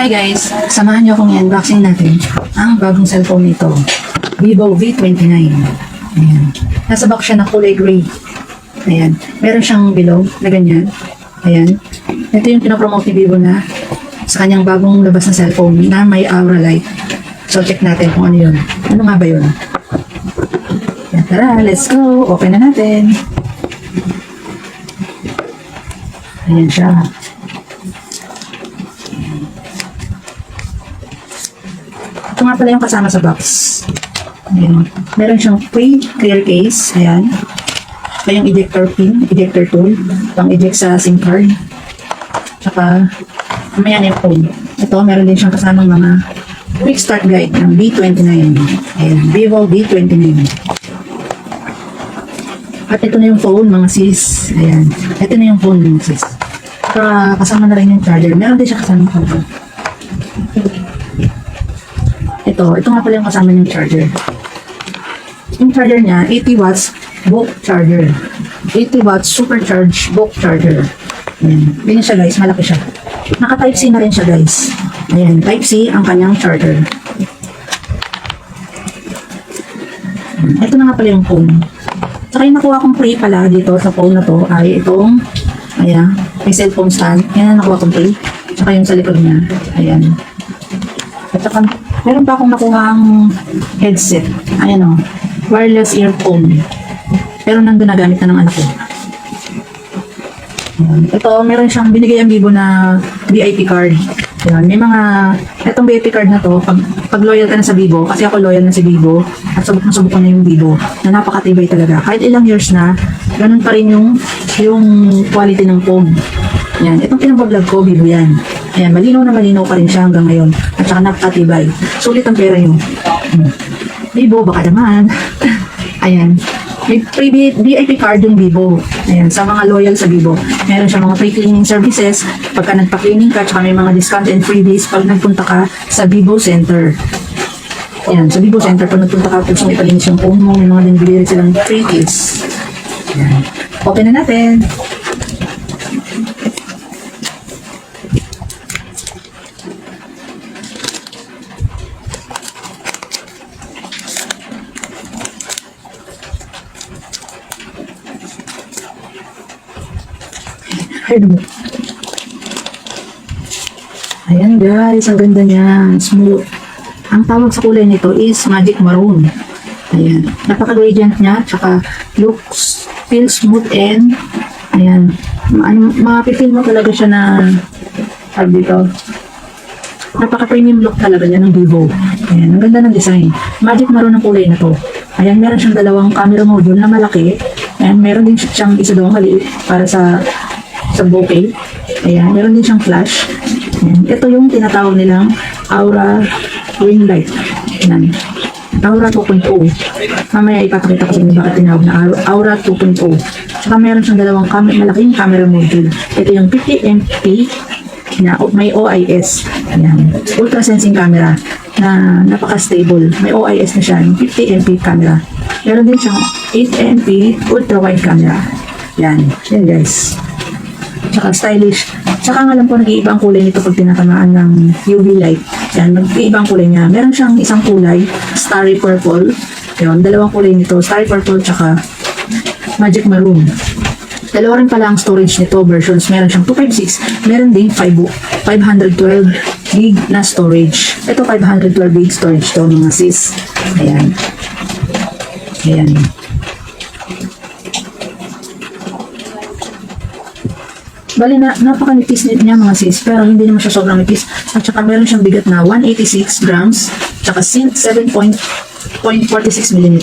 Hi guys, samahan niyo akong i-unboxing natin ang bagong cellphone nito, Vivo V29. Ayan. Nasa box siya na kulay gray. Ayan. Meron siyang bilog na ganyan. Ayan. Ito yung pinapromote ni Vivo na sa kanyang bagong labas na cellphone na may aura light. So check natin kung ano yun. Ano nga ba yun? Ayan, tara, let's go. Open na natin. Ayan siya. Ito nga pala yung kasama sa box. Ayan. Meron siyang pre-clear case. Ayan. Ito yung ejector pin, ejector tool. Pang-eject sa SIM card. Tsaka, mamaya na yung phone. Ito, meron din siyang kasamang mga quick start guide ng V29. Ayan. Vivo V29. At ito na yung phone, mga sis. Ayan. Ito na yung phone, mga sis. Tsaka, kasama na rin yung charger. Meron din siya kasamang phone. Ito nga pala yung kasama ng charger. Yung charger niya, 80 watts bulk charger. 80 watts supercharged bulk charger. Ayan. Ganyan siya guys, malaki siya. Naka type C na rin siya guys. Ayan, type C ang kanyang charger. Ito na nga pala yung phone. Saka yung nakuha kong free pala dito sa phone na to ay itong, ayan, may cellphone stand. Yan ang nakuha kong free. Saka yung sa likod niya. Ayan. At saka, meron pa akong nakuhang headset. Ayan o. Wireless earphone. Pero nandun nagamit na ng anak ko. Ito, meron siyang binigay ang Vivo na VIP card. Ayan. May mga, itong VIP card na to, pag loyal ka na sa Vivo, kasi ako loyal na si Vivo, at subok ko na yung Vivo, na napakatibay talaga. Kahit ilang years na, ganun pa rin yung quality ng phone. Ayan. Itong pinag-vlog ko, Vivo yan. Ayan, malinaw na malinaw pa rin siya hanggang ngayon. At saka napakatibay. Sulit ang pera nyo. Vivo, baka naman. Ayan. May free VIP card yung Vivo. Ayan, sa mga loyal sa Vivo. Meron siya mga free cleaning services. Pagka nagpa-cleaning ka, tsaka may mga discount and freebies pag nagpunta ka sa Vivo Center. Ayan, sa Vivo Center, pag nagpunta ka, kung may palinis yung phone mo, may mga dinibili silang free case. Ayan. Open na natin. Ayan guys, ang ganda niya. Smooth. Ang tawag sa kulay nito is Magic Maroon. Ayan. Napaka-gradient niya. Tsaka looks, feels smooth and ayan. Mapipil mo talaga siya na dito. Napaka-premium look talaga niya ng Vivo. Ayan. Ang ganda ng design. Magic Maroon ang kulay na to. Ayan. Meron siyang dalawang camera module na malaki. Ayan. Meron din siyang isa doon maliit para sa bokeh. Ayan, meron din siyang flash. Ayan. Ito yung tinatawag nilang Aura Ring Light. Ayan. Aura 2.0. Mamaya ipapakita ko sa inyo bakit tinawag na Aura 2.0. Saka meron siyang dalawang malaking camera module. Ito yung 50MP na may OIS. Ayan. Ultra sensing camera na napaka-stable. May OIS na siya. 50MP camera. Meron din siyang 8MP ultra wide camera. Ayan. Yan guys. Tsaka stylish. Tsaka nga lang po nag-iiba ang kulay nito pag tinatamaan ng UV light. Yan, nag-iiba ang kulay niya. Meron siyang isang kulay, starry purple. Yan, dalawang kulay nito, starry purple tsaka magic maroon. Dalawa rin pala ang storage nito, versions. Meron siyang 256, meron din 512 gig na storage. Ito 512 gig storage to mga sis. Ayan. Ayan. Bali na, napakanipis niya mga sis, pero hindi naman siya sobrang nipis. At saka meron siyang bigat na 186 grams, tsaka 7.46 mm.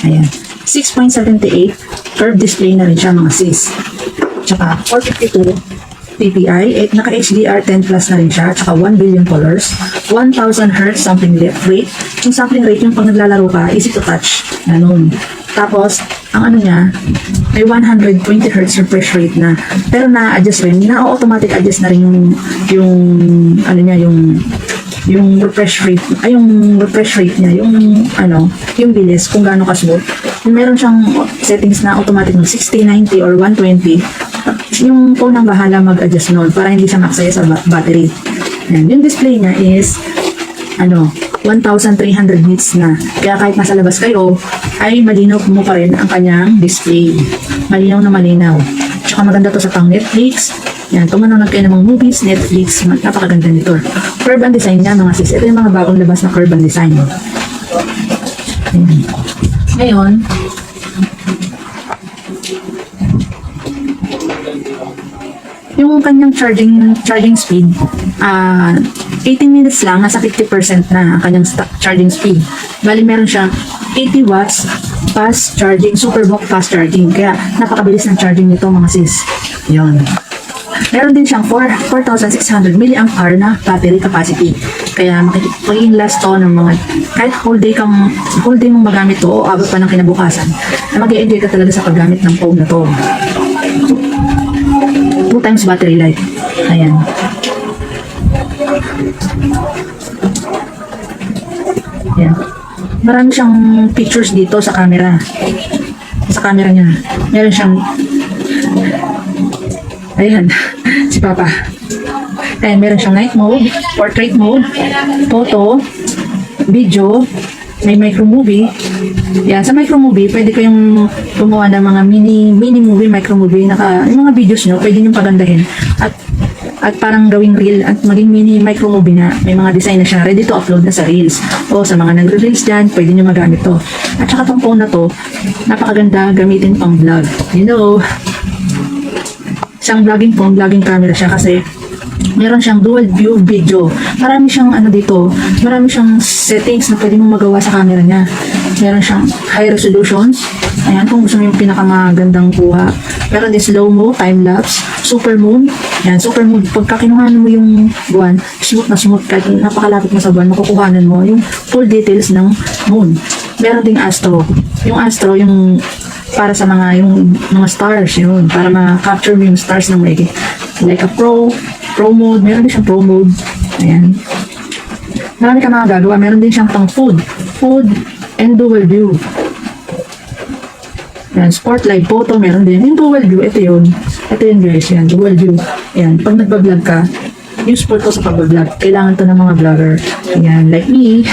Ayan. 6.78 curved display na rin siya mga sis. Tsaka 452 ppi, naka HDR 10 plus na rin siya, tsaka 1 billion colors, 1000 Hz sampling rate. Yung sampling rate yung pag naglalaro ka, easy to touch. Ganun. Tapos, ang ano niya, may 120 Hz refresh rate na. Pero na-adjust rin, na-automatic adjust na rin yung ano niya, yung refresh rate, yung refresh rate niya, yung bilis, kung gaano ka-smooth. Meron siyang settings na automatic ng 60, 90, or 120. Yung phone ang bahala mag-adjust noon para hindi siya maksaya sa battery. Ayan. Yung display niya is 1,300 nits na. Kaya kahit nasa labas kayo, ay malinaw mo pa rin ang kanyang display. Malinaw na malinaw. Tsaka maganda to sa pang Netflix. Yan, kung manonood kayo ng mga movies, Netflix, napakaganda nito. Curve and design niya mga sis. Ito yung mga bagong labas na curve and design. Ayan. Ngayon, yung kanyang charging speed, 18 minutes lang, nasa 50% na ang kanyang charging speed. Bali, meron siyang 80 watts fast charging, Superbook fast charging. Kaya, napakabilis ng charging nito mga sis. Yun. Meron din siyang 4,600 mAh na battery capacity. Kaya, magiging last to ng mga, kahit whole day mong magamit to, o abot pa ng kinabukasan, na mag-i-enjoy ka talaga sa paggamit ng phone na to. 2 times battery life. Ayan. Ayan. Marami siyang pictures dito sa camera. Sa camera niya. Meron siyang ayan. Si Papa. Ayan, meron siyang night mode, portrait mode, photo, video, may micro movie. Yan, sa micro movie, pwede kayong gumawa ng mga mini movie, micro movie, yung mga videos nyo, pwede nyo pagandahin. At parang gawing reel at maging mini micro movie na may mga design na siya ready to upload na sa reels. O sa mga nagre-reels dyan, pwede nyo magamit to. At saka tong phone na to, napakaganda gamitin pang vlog. You know, isang vlogging phone, vlogging camera siya kasi meron siyang dual view video. Marami siyang dito, marami siyang settings na pwede mong magawa sa camera niya. Meron siyang high resolutions. Ayan, kung gusto mo yung pinakamagandang kuha. Meron din slow-mo, time-lapse, super moon. Ayan, super moon. Pagka kinuhanan mo yung buwan, smooth na smooth. Kahit napakalapit mo sa buwan, makukuhanan mo yung full details ng moon. Meron ding astro. Yung astro, yung para sa yung mga stars, yun. Para ma-capture mo yung stars ng maigi. Like a pro mode. Meron din siyang pro mode. Ayan. Marami ka magagawa. Meron din siyang pang food and dual view. Yan, sport live photo, meron din. Yung dual view, ito yun guys, yan, dual view. Yan, pag nagbablog ka, yung sport ko sa pagbablog, kailangan to ng mga vlogger. Yan, like me.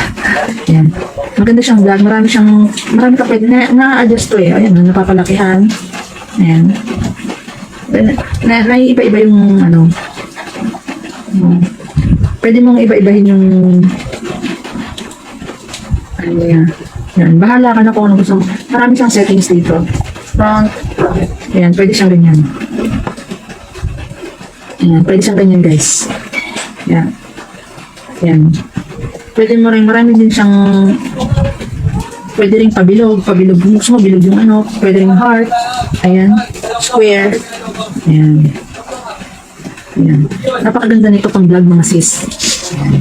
Yan. Maganda siyang vlog, marami ka pwede, na-adjust to eh. Ayan, napapalakihan. Ayan. Naiiba-iba yung pwede mong iba-ibahin yung yan. Yan, bahala ka na kung ano gusto mo. Marami siyang settings dito. Front. Ayan, pwede siyang ganyan. Ayan, pwede siyang ganyan guys. Ayan. Ayan. Pwede mo rin, marami din siyang pwede rin pabilog. Kung gusto mo, bilog yung pwede rin heart. Ayan. Square. Ayan. Ayan. Napakaganda nito pang vlog mga sis. Ayan.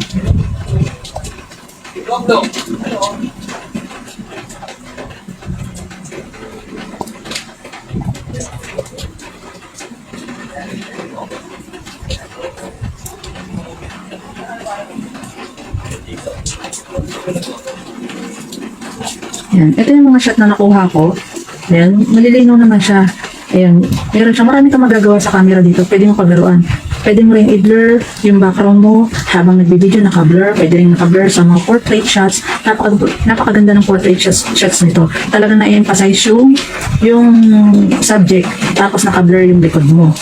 Yan. Ito yung mga shot na nakuha ko. Ayan. Malilinaw naman siya. Ayan. Meron siya. Marami kang magagawa sa camera dito. Pwede mo paglaruan. Pwede mo rin i-blur yung background mo habang nagbibideo, naka-blur. Pwede rin naka-blur sa mga portrait shots. Napakaganda ng portrait shots nito. Talagang na-emphasize yung subject. Tapos naka-blur yung likod mo.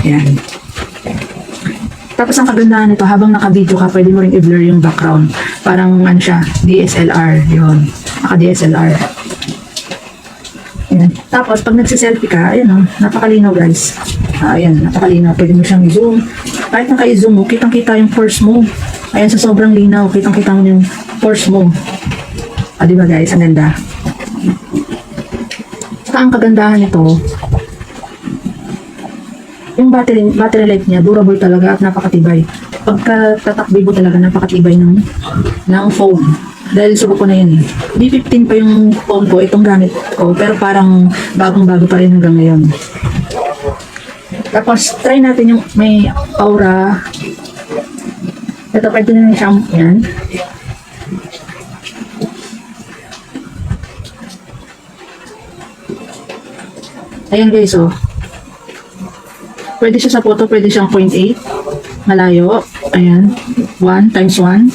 Ayan. Tapos ang kagandahan nito, habang naka-video ka, pwede mo rin i-blur yung background. Parang siya, DSLR. Yun. Naka-DSLR. Ayan. Tapos, pag nagsiselfie ka, ayan napakalinaw guys. Ayan, napakalinaw. Pwede mo siyang i-zoom. Kahit naka-i-zoom mo, kitang-kita yung force mo. Ayan, sa sobrang linaw, kitang-kita mo yung force mo. Diba guys, ang ganda. Saka ang kagandahan nito, yung battery life niya, durable talaga at napakatibay. Pagka tatakbi mo talaga, napakatibay ng phone. Dahil subok ko na yun eh. B15 pa yung phone ko, itong gamit ko, pero parang bagong-bago pa rin hanggang ngayon. Tapos, try natin yung may aura. Ito, pwede na siyang, yan. Ayan guys, oh. Pwede siya sa photo, pwede siyang 0.8. Malayo. Ayan. 1 times 1.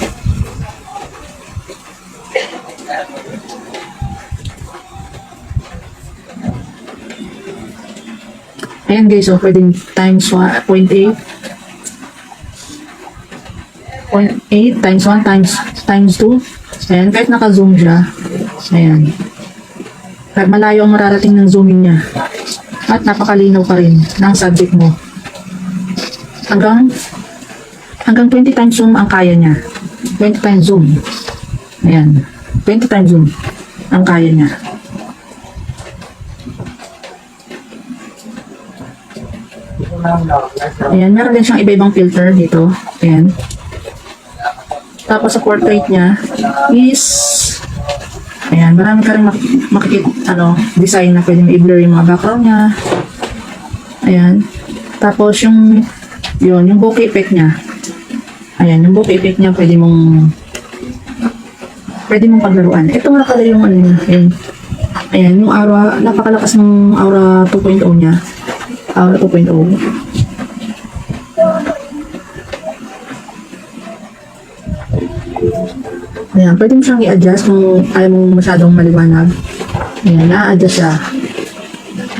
Ayan guys, so pwedeng times 1, 0.8. 0.8 times 1 times 2. Ayan, kahit naka-zoom siya. Ayan. Kahit malayo ang mararating ng zooming niya. At napakalinaw pa rin ng subject mo. Hanggang 20 times zoom ang kaya niya. 20 times zoom. Ayan. 20 times zoom ang kaya niya. Ayan, meron din siyang iba-ibang filter dito. Ayan. Tapos sa portrait niya is ayan, marami ka rin makikita design na pwede mo i-blur yung mga background niya. Ayan. Tapos yung bokeh effect niya. Ayan, yung bokeh effect niya pwede mong paglaruan. Ito nga pala yung niya. Ayan, yung aura, napakalakas ng aura 2.0 niya. Aura 2.0. Ayan, pwede mo siyang i-adjust kung ayaw mo masyadong maliwanag. Ayan, na-adjust siya.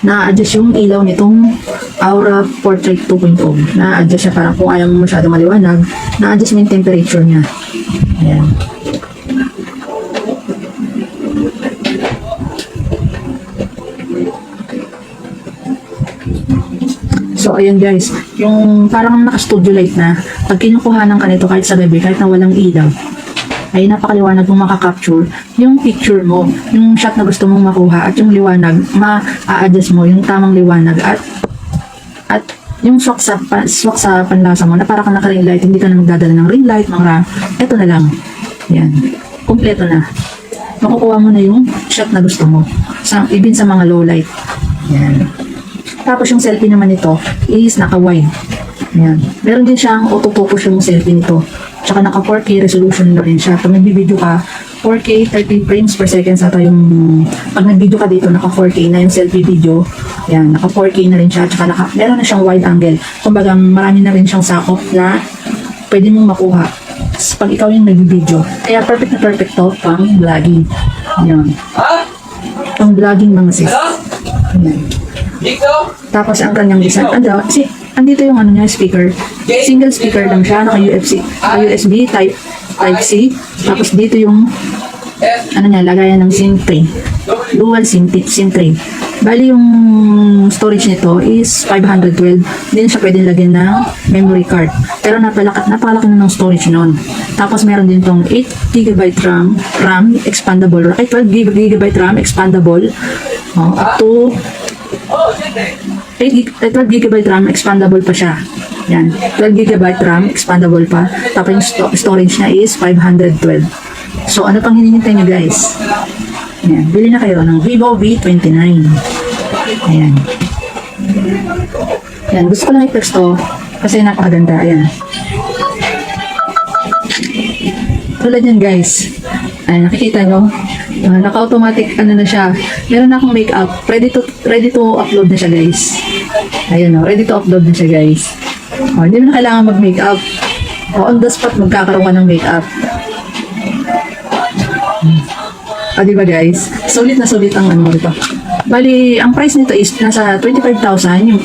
Na-adjust yung ilaw nitong Aura Portrait 2.0. Na-adjust siya para kung ayaw mo masyadong maliwanag, na-adjust mo yung temperature niya. Ayan. So, ayan guys, yung parang naka-studio light na, pag kinukuhanan ka nito kahit sa gabi, kahit na walang ilaw, ay napakaliwanag kung makaka-capture yung picture mo, yung shot na gusto mong makuha, at yung liwanag, ma-a-adjust mo yung tamang liwanag, at yung swak sa panlasa mo, na para ka naka-ring light, hindi ka na magdadala ng ring light, eto na lang. Yan. Kompleto na. Makukuha mo na yung shot na gusto mo. Even sa mga low light. Yan. Tapos yung selfie naman nito is naka-wide. Yan. Meron din siyang autofocus yung selfie nito. Tsaka naka 4K resolution na rin siya. Pag nag-video ka, 4K 30 frames per second ata yung pag nag-video ka dito, naka 4K na yung selfie video. Yan, naka 4K na rin siya. Tsaka meron na siyang wide angle. Kumbaga marami na rin siyang sakop na pwede mong makuha pag ikaw yung nag-video. Kaya perfect na perfect to pang vlogging. Yan. Pang vlogging mga sis. Yan. Tapos ang kanyang design, andito yung niya, speaker. Single speaker lang siya, naka-USB Type-C. Tapos dito yung lagayan ng SIM tray. Dual SIM tray. Bali yung storage nito is 512. Hindi na siya pwedeng lagyan ng memory card. Pero napakalaki na ng storage nun. Tapos meron din tong 8GB RAM expandable. 12GB RAM expandable. Up to 12GB RAM expandable pa siya. Yan. 12GB RAM expandable pa. Tapos yung storage niya is 512. So, ano pang hinihintay nyo guys? Ayan. Bili na kayo ng Vivo V29. Ayan. Ayan. Gusto ko lang i-flex to kasi napakaganda. Ayan. Tulad yan guys. Ayan. Nakikita nyo? Naka-automatic na siya. Meron na akong makeup. Ready to upload na siya guys. Ayan o. Ready to upload na siya guys. Hindi mo na kailangan mag-makeup. On the spot magkakaroon ka ng makeup. Diba guys? Sulit na sulit ang ito. Bali, ang price nito is nasa 25,000, yung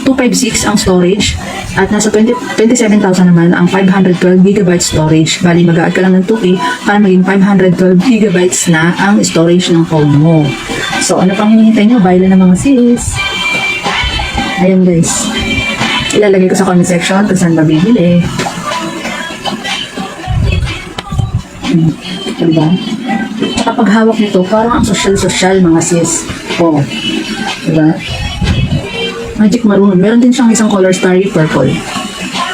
256 ang storage, at nasa 27,000 naman ang 512GB storage. Bali, mag-a-add ka lang ng 2K para maging 512GB na ang storage ng phone mo. So, ano pang hinihintay nyo? Baila na mga sis. Ayan guys. Ilalagay ko sa comment section kung saan mabibili. Diba? Kapag hawak nito, parang ang social mga sis. Oh. Diba? Magic Maroon. Meron din siyang isang color starry purple.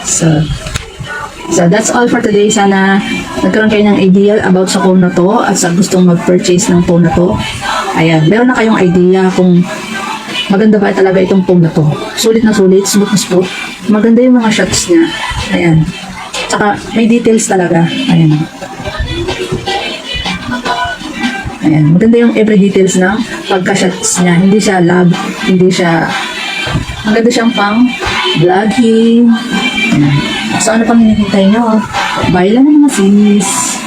So that's all for today. Sana nagkaroon kayo ng idea about sa phone na to at sa gustong mag-purchase ng phone na to. Ayan. Meron na kayong idea kung maganda ba talaga itong phone na to. Sulit na sulit, smooth na smooth. Maganda yung mga shots niya. Ayan. Tsaka may details talaga. Ayan. Ayan. Maganda yung every details ng pagka-shots niya. Hindi siya lag, hindi siya maganda siyang pang vlogging. Ayan. So, ano pang hinihintay nyo? Buy lang ng mga sis.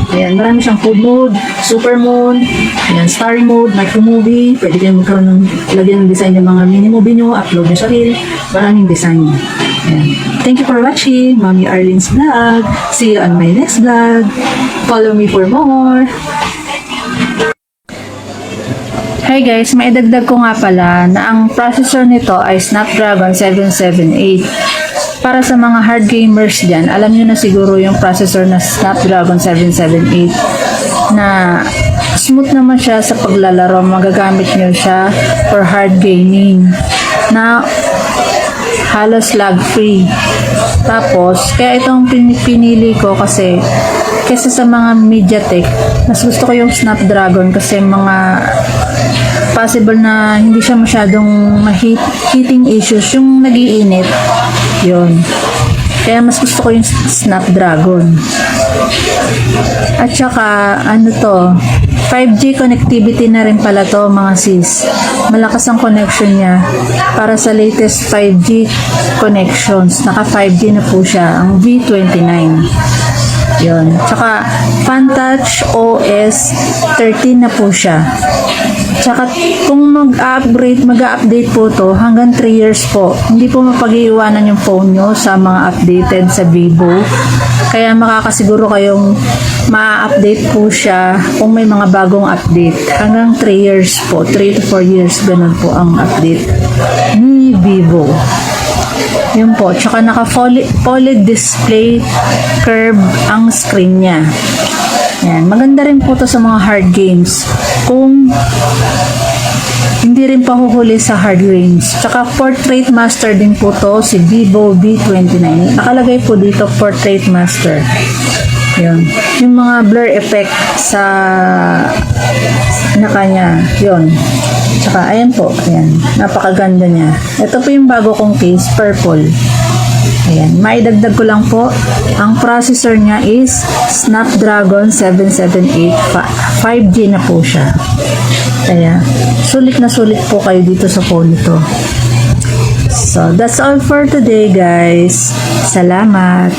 Ayan, marami siyang food mode, super mode, ayan, story mode, micro movie, pwede kayong magkaroon ng, lagyan ng design ng mga mini movie nyo, upload nyo sa reel, maraming design. Ayan. Thank you for watching, Mommy Arlene's vlog. See you on my next vlog. Follow me for more. Hi guys, maidagdag ko nga pala na ang processor nito ay Snapdragon 778. Para sa mga hard gamers dyan, alam nyo na siguro yung processor na Snapdragon 778 na smooth naman siya sa paglalaro. Magagamit nyo siya for hard gaming na halos lag free. Tapos, kaya itong pinili ko kasi kesa sa mga MediaTek, mas gusto ko yung Snapdragon kasi mga possible na hindi siya masyadong heating issues, yung nagiinit. Yun. Kaya mas gusto ko yung Snapdragon. At saka, ano to, 5G connectivity na rin pala to mga sis. Malakas ang connection niya para sa latest 5G connections. Naka 5G na po siya, ang V29. Yun. Tsaka, FunTouch OS 13 na po siya. Tsaka, kung mag-update po to, hanggang 3 years po. Hindi po mapag-iiwanan yung phone nyo sa mga updated sa Vivo. Kaya makakasiguro kayong ma-update po siya kung may mga bagong update. Hanggang 3 years po, 3 to 4 years, ganun po ang update ni Vivo. Yun po, tsaka naka-OLED display curve ang screen niya. Yan, maganda rin po to sa mga hard games. Kung hindi rin pahuhuli sa hard games. Tsaka Portrait Master din po to, si Vivo V29. Nakalagay po dito Portrait Master. Yun. Yung mga blur effect sa kanya. Yun. Tsaka, ayan po. Ayan. Napakaganda niya. Ito po yung bago kong case, purple. Ayan. Maidagdag ko lang po. Ang processor niya is Snapdragon 778. 5G na po siya. Kaya, sulit na sulit po kayo dito sa phone nito. So, that's all for today, guys. Salamat.